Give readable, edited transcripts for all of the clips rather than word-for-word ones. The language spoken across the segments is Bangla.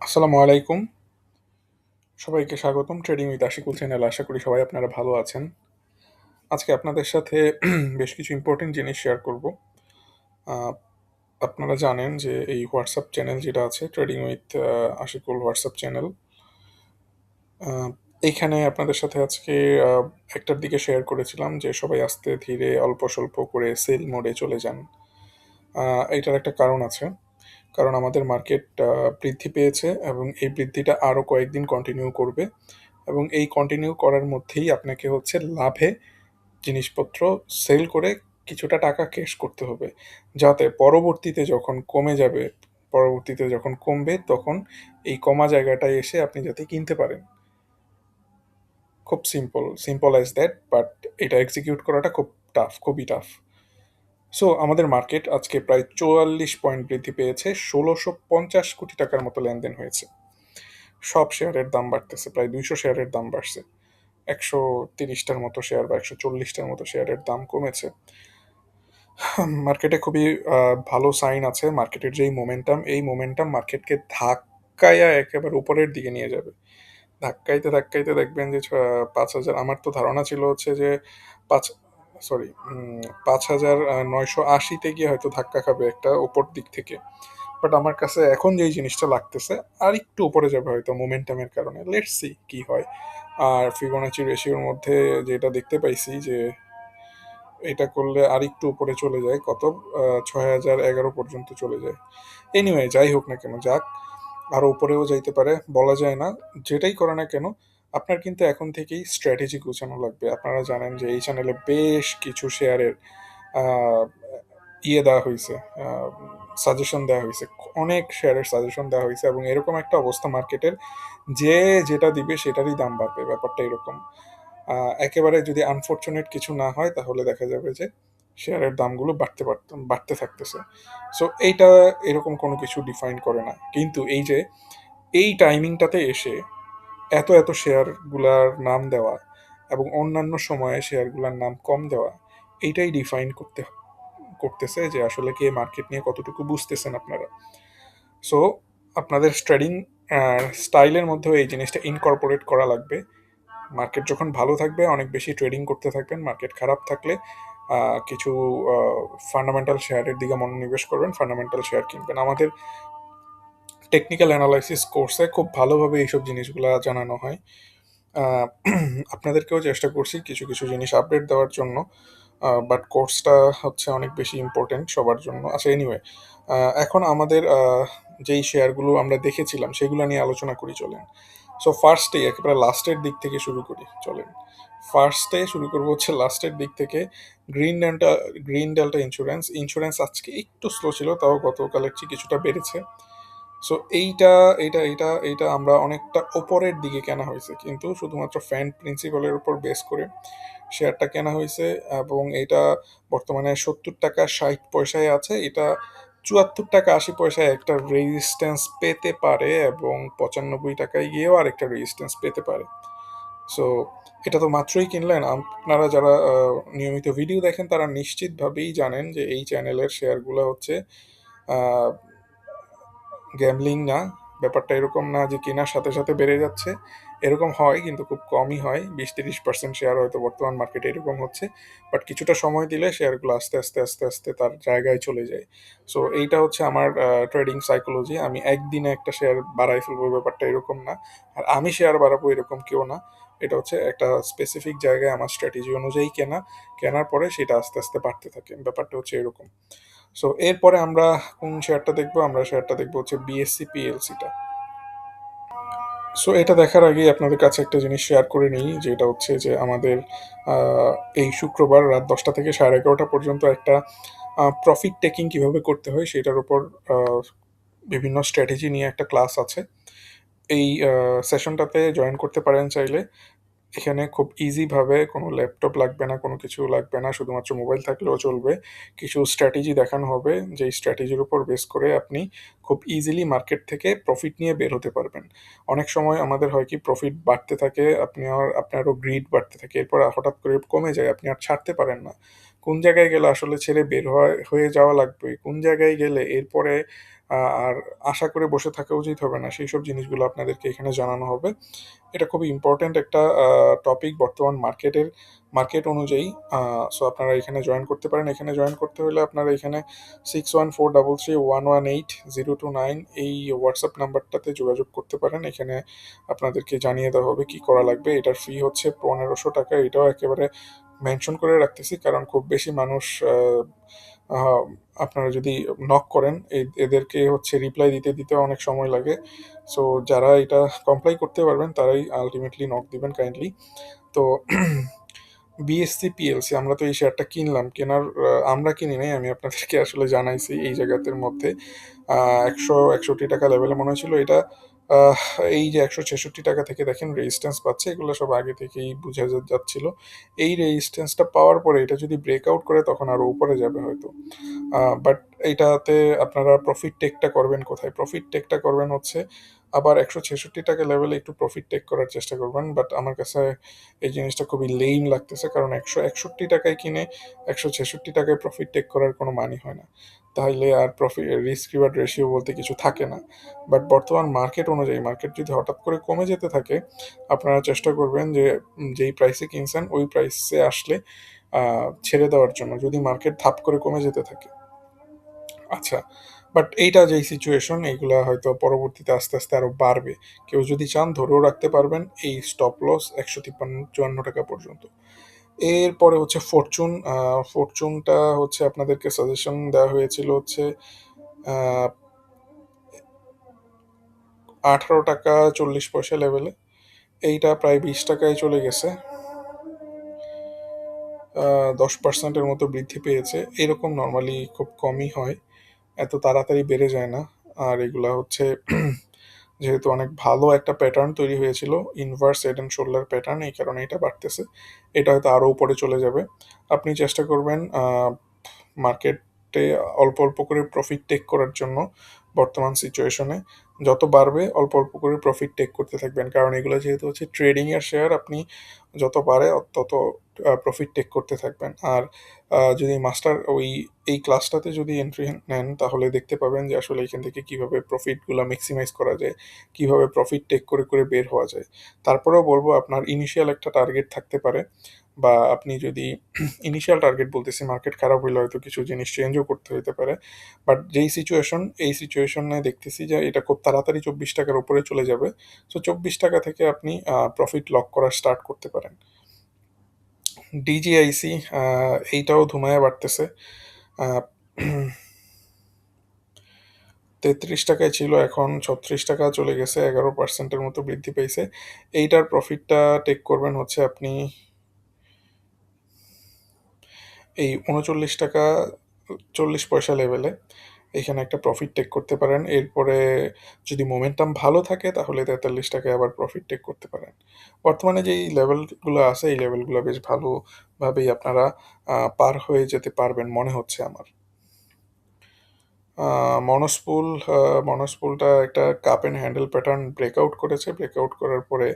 আসসালামু আলাইকুম। সবাইকে স্বাগতম ট্রেডিং উইথ আশিকুল চ্যানেলে। আশা করি সবাই আপনারা ভালো আছেন। আজকে আপনাদের সাথে বেশ কিছু ইম্পর্টেন্ট জিনিস শেয়ার করব। আহ, আপনারা জানেন যে এই হোয়াটসঅ্যাপ চ্যানেল যেটা আছে trading with Ashikul WhatsApp channel, আহ, এইখানে আপনাদের সাথে আজকে আহ, একটার দিকে শেয়ার করেছিলাম যে সবাই আস্তে ধীরে অল্প স্বল্প করে সেল মোডে চলে যান। এইটার একটা কারণ আছে। কারণ আমাদের মার্কেট বৃদ্ধি পেয়েছে এবং এই বৃদ্ধিটা আরও কয়েকদিন কন্টিনিউ করবে, এবং এই কন্টিনিউ করার মধ্যেই আপনাকে হচ্ছে লাভে জিনিসপত্র সেল করে কিছুটা টাকা ক্যাশ করতে হবে, যাতে পরবর্তীতে যখন কমে যাবে, পরবর্তীতে যখন কমবে তখন এই কমা জায়গাটায় এসে আপনি যাতে কিনতে পারেন। খুব simple, simple as that, but এটা এক্সিকিউট করাটা খুব টাফ, খুবই টাফ। সো আমাদের মার্কেট আজকে প্রায় 44 পয়েন্ট বৃদ্ধি পেয়েছে, 1650 কোটি টাকার মতো লেনদেন হয়েছে। সব শেয়ারের দাম বাড়তেছে, প্রায় 200 শেয়ারের দাম বাড়ছে। 130টার মতো শেয়ার বা 140টার মতো শেয়ারের দাম কমেছে। মার্কেটে খুবই ভালো সাইন আছে। মার্কেটের যেই মোমেন্টাম, এই মোমেন্টাম মার্কেটকে ধাক্কায়া একেবারে উপরের দিকে নিয়ে যাবে। ধাক্কাইতে ধাক্কাইতে দেখবেন যে 5,000, আমার তো ধারণা ছিল হচ্ছে যে পাঁচ সরি 5,980-তে গিয়ে হয়তো ধাক্কা খাবে একটা উপর দিক থেকে। বাট আমার কাছে এখন যেই জিনিসটা লাগতেছে, আর একটু উপরে যাবে হয়তো মোমেন্টামের কারণে। লেটস সি কি হয়। আর ফিবোনাচি রেশিওর মধ্যে যেটা দেখতে পাইছি যে এটা করলে আর একটু উপরে চলে যায়, কত 6,011 পর্যন্ত চলে যায়। এনিওয়ে, যাই হোক না কেন, যাক, আরো উপরেও যাইতে পারে, বলা যায় না। যেটাই করে না কেন, আপনার কিন্তু এখন থেকেই স্ট্র্যাটেজি গোছানো লাগবে। আপনারা জানেন যে এই চ্যানেলে বেশ কিছু শেয়ারের আহ, ইয়ে দেওয়া হয়েছে, সাজেশন দেওয়া হয়েছে, অনেক শেয়ারের সাজেশন দেওয়া হয়েছে, এবং এরকম একটা অবস্থা মার্কেটের যে যেটা দিবে সেটারই দাম বাড়বে, ব্যাপারটা এরকম। একেবারে যদি আনফরচুনেট কিছু না হয় তাহলে দেখা যাবে যে শেয়ারের দামগুলো বাড়তে থাকতেছে। সো এইটা এরকম কোনো কিছু ডিফাইন করে না, কিন্তু এই যে এই টাইমিংটাতে এসে এত এত শেয়ারগুলার নাম দেওয়া এবং অন্যান্য সময়ে শেয়ারগুলোর নাম কম দেওয়া, এইটাই ডিফাইন করতেছে যে আসলে কে মার্কেট নিয়ে কতটুকু বুঝতেছেন আপনারা। সো আপনাদের ট্রেডিং স্টাইলের মধ্যেও এই জিনিসটা ইনকর্পোরেট করা লাগবে। মার্কেট যখন ভালো থাকবে অনেক বেশি ট্রেডিং করতে থাকবেন, মার্কেট খারাপ থাকলে কিছু ফান্ডামেন্টাল শেয়ারের দিকে মনোনিবেশ করবেন, ফান্ডামেন্টাল শেয়ার কিনবেন। আমাদের টেকনিক্যাল অ্যানালাইসিস কোর্সে খুব ভালোভাবে এইসব জিনিসগুলো জানানো হয়। আহ, আপনাদেরকেও চেষ্টা করছি কিছু কিছু জিনিস আপডেট দেওয়ার জন্য, বাট কোর্সটা হচ্ছে অনেক বেশি ইম্পর্টেন্ট সবার জন্য। আচ্ছা, এনিওয়ে, এখন আমাদের যেই শেয়ারগুলো আমরা দেখেছিলাম সেগুলো নিয়ে আলোচনা করি, চলেন। সো ফার্স্টে একেবারে লাস্টের দিক থেকে শুরু করি, চলেন। ফার্স্টে শুরু করবো হচ্ছে লাস্টের দিক থেকে। Green delta green delta insurance insurance আজকে একটু স্লো ছিল, তাও গতকালের চেয়ে কিছুটা বেড়েছে। সো এইটা এইটা এইটা এইটা আমরা অনেকটা ওপরের দিকে কেনা হয়েছে, কিন্তু শুধুমাত্র ফ্যান প্রিন্সিপালের উপর বেস করে শেয়ারটা কেনা হয়েছে। এবং এটা বর্তমানে 70 টাকা 60 পয়সায় আছে। এটা 74 টাকা 80 পয়সায় একটা রেজিস্ট্যান্স পেতে পারে, এবং 95 টাকায় গিয়েও আরেকটা রেজিস্ট্যান্স পেতে পারে। সো এটা তো মাত্রই কিনলেন। আপনারা যারা নিয়মিত ভিডিও দেখেন তারা নিশ্চিতভাবেই জানেন যে এই চ্যানেলের শেয়ারগুলো হচ্ছে গ্যামলিং না। ব্যাপারটা এরকম না যে কেনার সাথে সাথে বেড়ে যাচ্ছে, এরকম হয় কিন্তু খুব কমই হয়। 20-30% শেয়ার হয়তো বর্তমান মার্কেটে এরকম হচ্ছে, বাট কিছুটা সময় দিলে শেয়ারগুলো আস্তে আস্তে আস্তে আস্তে তার জায়গায় চলে যায়। সো এইটা হচ্ছে আমার ট্রেডিং সাইকোলজি। আমি একদিনে একটা শেয়ার বাড়াই ফেলবো, ব্যাপারটা এরকম না। আর আমি শেয়ার বাড়াবো এরকম কেউ না। এটা হচ্ছে একটা স্পেসিফিক জায়গায় আমার স্ট্র্যাটেজি অনুযায়ী কেনার পরে সেটা আস্তে আস্তে বাড়তে থাকে, ব্যাপারটা হচ্ছে এরকম। সো এরপরে আমরা কোন শেয়ারটা দেখবো? আমরা শেয়ারটা দেখবো হচ্ছে বিএসসি পিএলসিটা। সো এটা দেখার আগে আপনাদের কাছে একটা জিনিস শেয়ার করে নিই, যেটা হচ্ছে যে আমাদের আহ, এই শুক্রবার রাত 10টা থেকে 11:30 পর্যন্ত একটা প্রফিট টেকিং কিভাবে করতে হয় সেটার উপর বিভিন্ন স্ট্র্যাটেজি নিয়ে একটা ক্লাস আছে। এই সেশনটাতে জয়েন করতে পারেন চাইলে। এখানে খুব ইজিভাবে, কোনো ল্যাপটপ লাগবে না, কোনো কিছু লাগবে না, শুধুমাত্র মোবাইল থাকলেও চলবে। কিছু স্ট্র্যাটেজি দেখানো হবে, যেই স্ট্র্যাটেজির উপর বেস করে আপনি খুব ইজিলি মার্কেট থেকে প্রফিট নিয়ে বের হতে পারবেন। অনেক সময় আমাদের হয় কি, প্রফিট বাড়তে থাকে, আপনারও গ্রিড বাড়তে থাকে, এরপর হঠাৎ করে কমে যায়, আপনি আর ছাড়তে পারেন না। কোন জায়গায় গেলে আসলে ছেড়ে বের হয়ে যাওয়া লাগবে, কোন জায়গায় গেলে এরপরে আর আশা করে বসে থাকা উচিত হবে না, সেই সব জিনিসগুলো আপনাদেরকে এখানে জানানো হবে। এটা খুবই ইম্পর্ট্যান্ট একটা টপিক বর্তমান মার্কেট অনুযায়ী। সো আপনারা এখানে জয়েন করতে পারেন। এখানে জয়েন করতে হলে আপনারা এখানে 6143311802 এই হোয়াটসঅ্যাপ নাম্বারটাতে যোগাযোগ করতে পারেন। এখানে আপনাদেরকে জানিয়ে দেওয়া হবে কি করা লাগবে। এটার ফি হচ্ছে 1500 টাকা। এটাও একেবারে মেনশন করে রাখতেছি, কারণ খুব বেশি মানুষ আহ, আপনারা যদি নক করেন, এদেরকে হচ্ছে রিপ্লাই দিতে দিতে অনেক সময় লাগে। সো যারা এটা কমপ্লাই করতে পারবেন তারাই আলটিমেটলি নক দিবেন কাইন্ডলি। তো বিএসসি পিএলসি আমরা তো এই শেয়ারটা কিনলাম, আমরা কিনি নাই, আমি আপনাদেরকে আসলে জানাইছি এই জায়গাতের মধ্যে 161 টাকা লেভেলে মনে হয়েছিল এটা। আহ, এই যে 166 টাকা থেকে দেখেন রেজিস্ট্যান্স পাচ্ছে, এগুলো সব আগে থেকেই বোঝা যাচ্ছিল। এই রেজিস্ট্যান্সটা পাওয়ার পরে এটা যদি ব্রেকআউট করে তখন আরো উপরে যাবে হয়তো। বাট এইটাতে আপনারা প্রফিট টেকটা করবেন কোথায়? প্রফিট টেকটা করবেন হচ্ছে আবার 166 টাকা লেভেলে একটু প্রফিট টেক করার চেষ্টা করবেন। বাট আমার কাছে এই জিনিসটা খুবই লেইম লাগতেছে, কারণ 161 টাকায় কিনে 166 টাকায় প্রফিট টেক করার কোনো মানে হয় না। তাহলে আর প্রফিট রিস্ক রিওয়ার্ড রেশিও বলতে কিছু থাকে না। বাট বর্তমান মার্কেট অনুযায়ী মার্কেট যদি হঠাৎ করে কমে যেতে থাকে, আপনারা চেষ্টা করবেন যে যেই প্রাইসে কিনছেন ওই প্রাইসে আসলে ছেড়ে দেওয়ার জন্য, যদি মার্কেট ধাপ করে কমে যেতে থাকে। আচ্ছা, বাট এইটা যেই সিচুয়েশন, এইগুলা হয়তো পরবর্তীতে আস্তে আস্তে আরো বাড়বে। কেউ যদি চান ধরেও রাখতে পারবেন এই স্টপ লস 153-54 টাকা পর্যন্ত। এরপরে হচ্ছে ফরচুন। ফরচুনটা হচ্ছে আপনাদেরকে সাজেশন দেওয়া হয়েছিল হচ্ছে 18 টাকা 40 পয়সা লেভেলে। এইটা প্রায় 20 টাকায় চলে গেছে, 10%-এর মতো বৃদ্ধি পেয়েছে। এরকম নর্মালি খুব কমই হয়, এত তাড়াতাড়ি বেড়ে যায় না। আর এগুলা হচ্ছে যেহেতু অনেক ভালো একটা প্যাটার্ন তৈরি হয়েছিল, inverse head and shoulder pattern, এই কারণে এটা বাড়তেছে। এটা হয়তো আরও উপরে চলে যাবে। আপনি চেষ্টা করবেন মার্কেটে অল্প অল্প করে প্রফিট টেক করার জন্য। বর্তমান সিচুয়েশনে যত বাড়বে অল্প অল্প করে প্রফিট টেক করতে থাকবেন, কারণ এগুলো যেহেতু হচ্ছে ট্রেডিংয়ের শেয়ার, আপনি যত বাড়ে তত প্রফিট টেক করতে থাকবেন। আর যদি এই ক্লাসটাতে যদি এন্ট্রি নেন তাহলে দেখতে পাবেন যে আসলে এখান থেকে কিভাবে প্রফিটগুলো ম্যাক্সিমাইজ করা যায়, কিভাবে প্রফিট টেক করে করে বের হওয়া যায়। তারপরেও বলবো আপনার ইনিশিয়াল একটা টার্গেট থাকতে পারে, বা আপনি যদি ইনিশিয়াল টার্গেট বলতেছি, মার্কেট খারাপ হইলে হয়তো কিছু জিনিস চেঞ্জও করতে হতে পারে। বাট যেই সিচুয়েশন, এই সিচুয়েশনে দেখতেছি যে এটা খুব তাড়াতাড়ি 24 টাকার উপরে চলে যাবে। সো 24 টাকা থেকে আপনি প্রফিট লক করা স্টার্ট করতে পারেন। ডিজিআইসি এইটাও ধুমায়া বাড়তেছে। আহ, 33 টাকায় ছিল, এখন 36 টাকা চলে গেছে, 11%-এর মতো বৃদ্ধি পেয়েছে। এইটার প্রফিটটা টেক করবেন হচ্ছে আপনি এই 39 টাকা 40 পয়সা লেভেলে। এখানে একটা প্রফিট টেক করতে পারেন। এরপরে যদি মোমেন্টাম ভালো থাকে তাহলে 43 টাকায় আবার প্রফিট টেক করতে পারেন। বর্তমানে যেই লেভেলগুলো আছে এই লেভেলগুলো বেশ ভালোভাবেই আপনারা পার হয়ে যেতে পারবেন মনে হচ্ছে আমার। মনস্পুল মনস্পুলটা একটা cup and handle pattern breakout করেছে। ব্রেকআউট করার পরে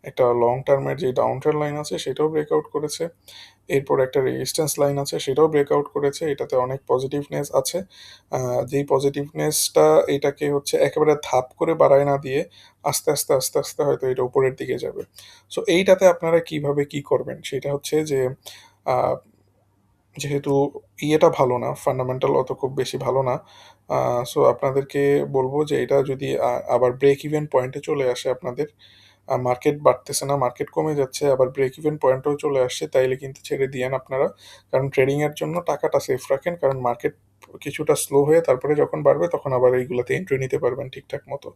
একটা লং টার্মের যে ডাউন ট্রেন্ড লাইন আছে সেটাও ব্রেকআউট করেছে। এরপর একটা রেজিস্ট্যান্স লাইন আছে সেটাও ব্রেকআউট করেছে। এটাতে অনেক পজিটিভনেস আছে। যেই পজিটিভনেসটা এটাকে হচ্ছে একেবারে ধাপ করে বাড়ায় না দিয়ে আস্তে আস্তে আস্তে আস্তে হয়তো এটা উপরের দিকে যাবে। সো এইটাতে আপনারা কিভাবে কি করবেন সেটা হচ্ছে যে আহ, যেহেতু ইয়েটা ভালো না, ফান্ডামেন্টাল অত খুব বেশি ভালো না। সো আপনাদেরকে বলবো যে এটা যদি আবার ব্রেক ইভেন পয়েন্টে চলে আসে আপনাদের, মার্কেট বাড়তেছে না, মার্কেট কমে যাচ্ছে, আবার ব্রেক ইভেন পয়েন্টেও চলে আসছে, তাইলে কিন্তু ছেড়ে দিয়েন আপনারা। কারণ ট্রেডিংয়ের জন্য টাকাটা সেফ রাখেন, কারণ মার্কেট কিছুটা স্লো হয়ে তারপরে যখন বাড়বে তখন আবার এইগুলোতে এন্ট্রি নিতে পারবেন ঠিকঠাক মতো।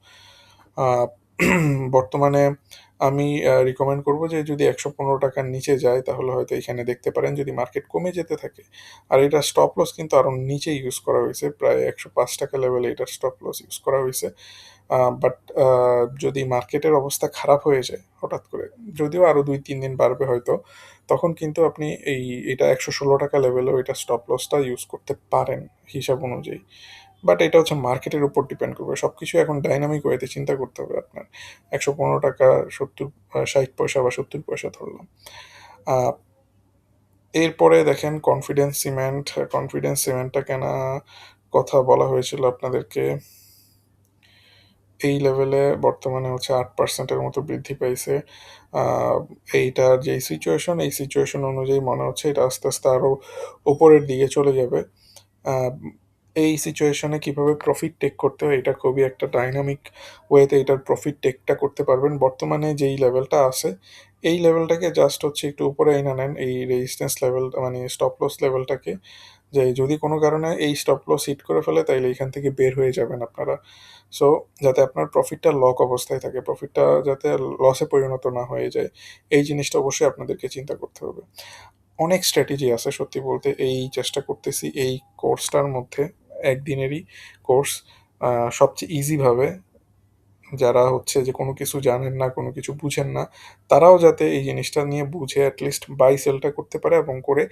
আহ, বর্তমানে আমি রিকমেন্ড করব যে যদি 115 টাকার নিচে যায় তাহলে হয়তো এখানে দেখতে পারেন, যদি মার্কেট কমে যেতে থাকে। আর এটা স্টপ লস কিন্তু আরও নিচে ইউজ করা হয়েছে, প্রায় 105 টাকা লেভেলে এটার স্টপ লস ইউজ করা হয়েছে। বাট যদি মার্কেটের অবস্থা খারাপ হয়ে যায় হঠাৎ করে, যদিও আরও 2-3 দিন বাড়বে হয়তো, তখন কিন্তু আপনি এটা 116 টাকা লেভেলেও এটা স্টপ লসটা ইউজ করতে পারেন হিসাব অনুযায়ী। বাট এটা হচ্ছে মার্কেটের উপর ডিপেন্ড করবে, সব কিছু এখন ডাইনামিক ওয়েতে চিন্তা করতে হবে আপনার। 115 টাকা 60 পয়সা বা 70 পয়সা ধরলাম। আহ, এরপরে দেখেন কনফিডেন্স সিমেন্টটা কেনা কথা বলা হয়েছিল আপনাদেরকে। এই লেভেলে বর্তমানে হচ্ছে 8%-এর মতো বৃদ্ধি পাইছে। আহ, এইটার যেই সিচুয়েশন, এই সিচুয়েশন অনুযায়ী মনে হচ্ছে এটা আস্তে আস্তে আরো উপরের দিকে চলে যাবে। আহ, এই সিচুয়েশনে কিভাবে প্রফিট টেক করতে হয়, এটা খুবই একটা ডাইনামিক ওয়েতে এটার প্রফিট টেকটা করতে পারবেন। বর্তমানে যেই লেভেলটা আছে, এই লেভেলটাকে জাস্ট হচ্ছে একটু উপরে এনে নেন, এই রেজিস্ট্যান্স লেভেল মানে স্টপ লস লেভেলটাকে, যে যদি কোনো কারণে এই স্টপ লস হিট করে ফেলে তাইলে এখান থেকে বের হয়ে যাবেন আপনারা। সো যাতে আপনার প্রফিটটা লক অবস্থায় থাকে, প্রফিটটা যাতে লসে পরিণত না হয়ে যায়, এই জিনিসটা অবশ্যই আপনাদেরকে চিন্তা করতে হবে। অনেক স্ট্র্যাটেজি আছে সত্যি বলতে, এই চেষ্টা করতেছি এই কোর্সটার মধ্যে, একদিনেরই কোর্স, সবচেয়ে ইজিভাবে, যারা হচ্ছে যে কোনো কিছু জানেন না, কোনো কিছু বুঝেন না, তারাও যাতে এই জিনিসটা নিয়ে বুঝে অ্যাটলিস্ট বাই সেলটা করতে পারে এবং করে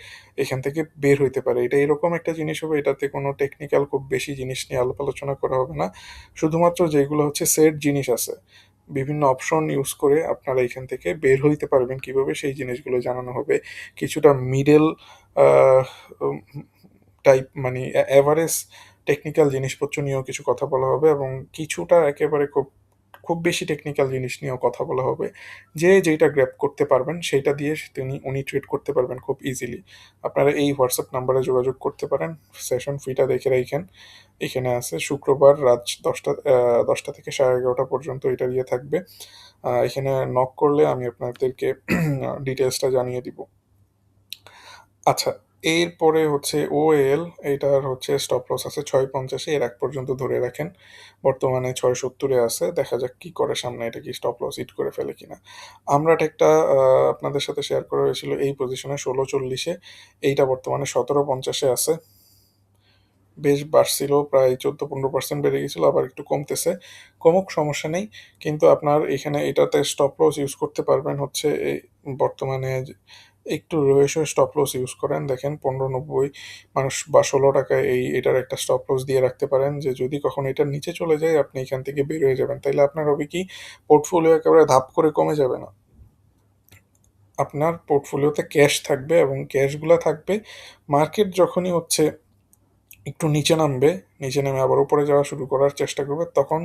এখান থেকে বের হইতে পারে। এটা এরকম একটা জিনিস হবে, এটাতে কোনো টেকনিক্যাল খুব বেশি জিনিস নিয়ে আলাপ আলোচনা করা হবে না। শুধুমাত্র যেগুলো হচ্ছে সেট জিনিস আছে, বিভিন্ন অপশন ইউজ করে আপনারা এখান থেকে বের হইতে পারবেন কিভাবে, সেই জিনিসগুলো জানানো হবে। কিছুটা মিডল টাইপ মানে অ্যাভারেজ টেকনিক্যাল জিনিসপত্র নিয়েও কিছু কথা বলা হবে, এবং কিছুটা একেবারে খুব খুব বেশি টেকনিক্যাল জিনিস নিয়েও কথা বলা হবে। যে যেটা গ্র্যাব করতে পারবেন সেইটা দিয়ে উনি ট্রেড করতে পারবেন খুব ইজিলি। আপনারা এই হোয়াটসঅ্যাপ নাম্বারে যোগাযোগ করতে পারেন। সেশন ফিটা দেখে রাখেন, এখানে আছে শুক্রবার রাত 10টা থেকে 11:30 পর্যন্ত এটা ইয়ে থাকবে। এখানে নক করলে আমি আপনাদেরকে ডিটেলসটা জানিয়ে দিব। আচ্ছা, এরপরে হচ্ছে ওএল, এটার হচ্ছে স্টপ লস আছে 6.50, এর এক পর্যন্ত ধরে রাখেন। বর্তমানে 6.70-এ আছে, দেখা যাক কি করে সামনে, এটা কি স্টপ লস হিট করে ফেলে কিনা। আমরা একটা আপনাদের সাথে শেয়ার করা হয়েছিল এই পজিশনে 16.40-এ, এইটা বর্তমানে 17.50-এ আছে। বেশ বাড়ছিল, প্রায় 14-15% বেড়ে গেছিলো, আবার একটু কমতেছে। কমুক, সমস্যা নেই। কিন্তু আপনার এখানে এটাতে স্টপ লস ইউজ করতে পারবেন হচ্ছে বর্তমানে একটু রয়েছে স্টপ লস ইউজ করেন, দেখেন 15.90 মানুষ বা 16 টাকায় এটার একটা স্টপ লস দিয়ে রাখতে পারেন, যে যদি কখন এটার নিচে চলে যায় আপনি এখান থেকে বের হয়ে যাবেন, তাইলে আপনার হবে কি, পোর্টফোলিও একেবারে ধাপ করে কমে যাবে না, আপনার পোর্টফোলিওতে ক্যাশ থাকবে, এবং ক্যাশগুলো থাকবে মার্কেট যখনই হচ্ছে একটু নিচে নামবে, নিচে নেমে আবার উপরে যাওয়া শুরু করার চেষ্টা করবে, তখন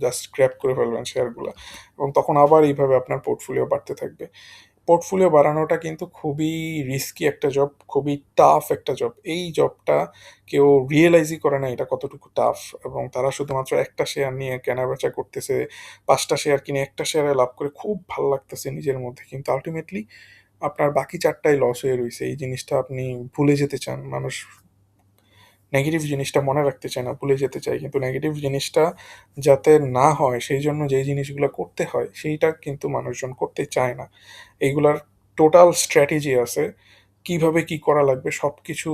জাস্ট গ্র্যাব করে ফেলবেন শেয়ারগুলো, এবং তখন আবার এইভাবে আপনার পোর্টফোলিও বাড়তে থাকবে। পোর্টফোলিও বাড়ানোটা কিন্তু খুবই রিস্কি একটা জব, খুবই টাফ একটা জব। এই জবটা কেউ রিয়েলাইজই করে না এটা কতটুকু টাফ, এবং তারা শুধুমাত্র একটা শেয়ার নিয়ে কেনাবেচা করতেছে, 5টা শেয়ার কিনে একটা শেয়ারে লাভ করে খুব ভালো লাগতেছে নিজের মধ্যে, কিন্তু আলটিমেটলি আপনার বাকি 4টাই লস হয়ে রয়েছে। এই জিনিসটা আপনি ভুলে যেতে চান। মানুষ নেগেটিভ জিনিসটা মনে রাখতে চায় না, ভুলে যেতে চায়, কিন্তু নেগেটিভ জিনিসটা যাতে না হয় সেই জন্য যেই জিনিসগুলো করতে হয় সেইটা কিন্তু মানুষজন করতে চায় না। এইগুলার টোটাল স্ট্র্যাটেজি আছে, কিভাবে কি করা লাগবে সব কিছু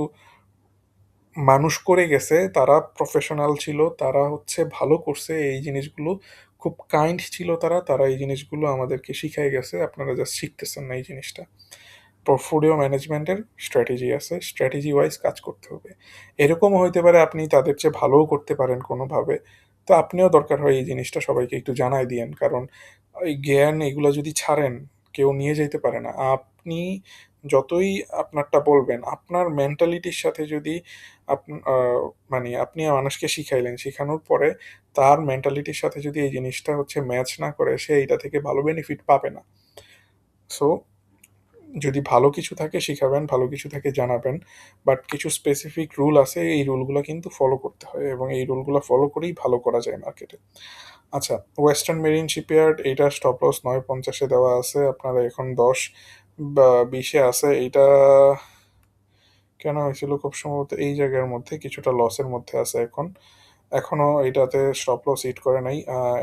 মানুষ করে গেছে, তারা প্রফেশনাল ছিল, তারা হচ্ছে ভালো করছে এই জিনিসগুলো, খুব কাইন্ড ছিল তারা, তারা এই জিনিসগুলো আমাদেরকে শিখাই গেছে, আপনারা জাস্ট শিখতেছেন না এই জিনিসটা। পোর্টফোলিও ম্যানেজমেন্টের স্ট্র্যাটেজি আছে, স্ট্র্যাটেজি ওয়াইজ কাজ করতে হবে। এরকমও হইতে পারে আপনি তাদের চেয়ে ভালোও করতে পারেন কোনোভাবে, তো আপনিও দরকার হয় এই জিনিসটা সবাইকে একটু জানাই দিয়েন, কারণ এই জ্ঞান এগুলো যদি ছাড়েন কেউ নিয়ে যেতে পারে না। আপনি যতই আপনারটা বলবেন, আপনার মেন্টালিটির সাথে যদি মানে আপনি মানুষকে শিখাইলেন, শিখানোর পরে তার মেন্টালিটির সাথে যদি এই জিনিসটা হচ্ছে ম্যাচ না করে, সে এটা থেকে ভালো বেনিফিট পাবে না। সো যদি ভালো কিছু থাকে শিখাবেন, ভালো কিছু থাকে জানাবেন, বাট কিছু স্পেসিফিক রুল আছে, এই রুলগুলো কিন্তু ফলো করতে হয়, এবং এই রুলগুলো ফলো করেই ভালো করা যায় মার্কেটে। আচ্ছা, ওয়েস্টার্ন মেরিন শিপইয়ার্ড, এইটা স্টপ লস 9.50-এ দেওয়া আছে, আপনারা এখন 10 বা 20-এ আছে। এইটা কেন হয়েছিল, খুব সম্ভবত এই জায়গার মধ্যে কিছুটা লসের মধ্যে আছে এখন, এখনো এটাতে স্টপ লস হিট করে নাই।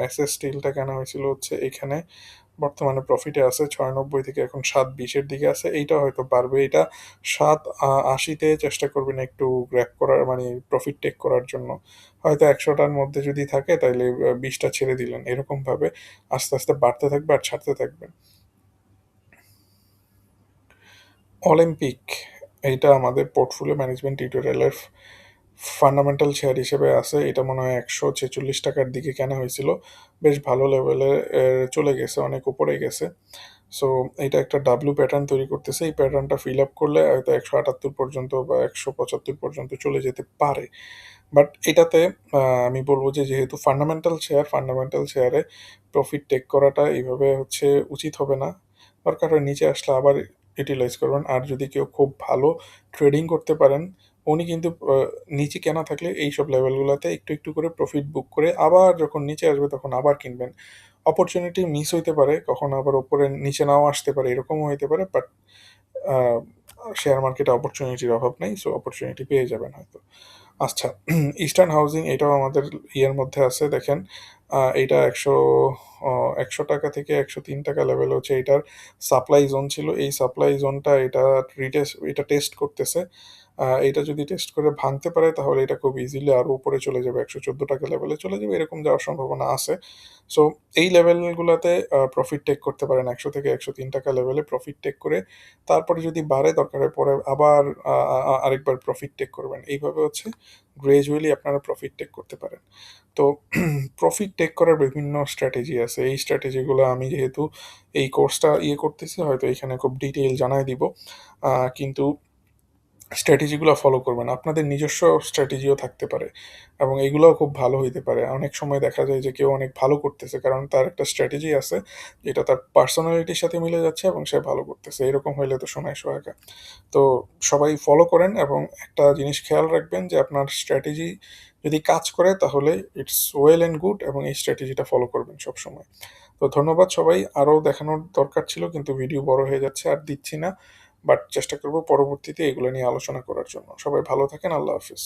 এসএস স্টিলটা কেন হয়েছিল হচ্ছে এখানে, বর্তমানে প্রফিটে আছে 6.90 থেকে এখন 7.20-এর দিকে আছে, এইটা হয়তো পারবে, এটা 7.80-তে চেষ্টা করবেন একটু গ্র্যাপ করার মানে প্রফিট টেক করার জন্য। হয়তো 100টার মধ্যে যদি থাকে তাইলে 20টা ছেড়ে দিলেন, এরকমভাবে আস্তে আস্তে বাড়তে থাকবে আর ছাড়তে থাকবেন। অলিম্পিক, এইটা আমাদের পোর্টফোলিও ম্যানেজমেন্ট টিউটোরিয়ালের ফান্ডামেন্টাল শেয়ার হিসেবে আছে, এটা মনে হয় 146 টাকার দিকে কেনা হয়েছিল, বেশ ভালো লেভেলে চলে গেছে, অনেক উপরে গেছে। সো এটা একটা ডাব্লু প্যাটার্ন তৈরি করতেছে, এই প্যাটার্নটা ফিল আপ করলে হয়তো 178 পর্যন্ত বা 175 পর্যন্ত চলে যেতে পারে। বাট এটাতে আমি বলব যে যেহেতু ফান্ডামেন্টাল শেয়ারে প্রফিট টেক করাটা এইভাবে হচ্ছে উচিত হবে না। দরকার হয় নিচে আসলে আবার ইউটিলাইজ করবেন। আর যদি কেউ খুব ভালো ট্রেডিং করতে পারেন, উনি কিন্তু নিচে কেনা থাকলে এইসব লেভেলগুলোতে একটু একটু করে প্রফিট বুক করে আবার যখন নিচে আসবে তখন আবার কিনবেন। অপরচুনিটি মিস হইতে পারে, কখনো আবার ওপরে নিচে নাও আসতে পারে, এরকমও হইতে পারে। বাট শেয়ার মার্কেটে অপরচুনিটির অভাব নেই, সো অপরচুনিটি পেয়ে যাবেন হয়তো। আচ্ছা, ইস্টার্ন হাউজিং এটাও আমাদের ইয়ের মধ্যে আছে। দেখেন এইটা 100 টাকা থেকে 103 টাকা লেভেল হচ্ছে এটার সাপ্লাই জোন ছিল। এই সাপ্লাই জোনটা এটা টেস্ট করতেছে। এটা যদি টেস্ট করে ভাঙতে পারে তাহলে এটা খুব ইজিলি আরও উপরে চলে যাবে, 114 টাকা লেভেলে চলে যাবে, এরকম যাওয়ার সম্ভাবনা আছে। সো এই লেভেলগুলোতে প্রফিট টেক করতে পারেন, 100 থেকে 103 টাকা লেভেলে প্রফিট টেক করে তারপরে যদি বাড়ে দরকার হয় পরে আবার আরেকবার প্রফিট টেক করবেন। এইভাবে হচ্ছে গ্রেজুয়ালি আপনারা প্রফিট টেক করতে পারেন। তো প্রফিট টেক করার বিভিন্ন স্ট্র্যাটেজি আছে। এই স্ট্র্যাটেজিগুলো আমি যেহেতু এই কোর্সটা করতেছি হয়তো এখানে খুব ডিটেইল জানাই দিব। কিন্তু স্ট্র্যাটেজিগুলো ফলো করবেন। আপনাদের নিজস্ব স্ট্র্যাটেজিও থাকতে পারে এবং এগুলোও খুব ভালো হইতে পারে। অনেক সময় দেখা যায় যে কেউ অনেক ভালো করতেছে কারণ তার একটা স্ট্র্যাটেজি আছে যেটা তার পার্সোনালিটির সাথে মিলে যাচ্ছে এবং সে ভালো করতেছে। এরকম হইলে তো সোনায় সোহাগা। তো সবাই ফলো করেন এবং একটা জিনিস খেয়াল রাখবেন যে আপনার স্ট্র্যাটেজি যদি কাজ করে তাহলে ইটস ওয়েল অ্যান্ড গুড এবং এই স্ট্র্যাটেজিটা ফলো করবেন সবসময়। তো ধন্যবাদ সবাই। আরও দেখানোর দরকার ছিল কিন্তু ভিডিও বড় হয়ে যাচ্ছে, আর দিচ্ছি না। বাট চেষ্টা করব পরবর্তীতে এগুলো নিয়ে আলোচনা করার জন্য। সবাই ভালো থাকেন। আল্লাহ হাফিজ।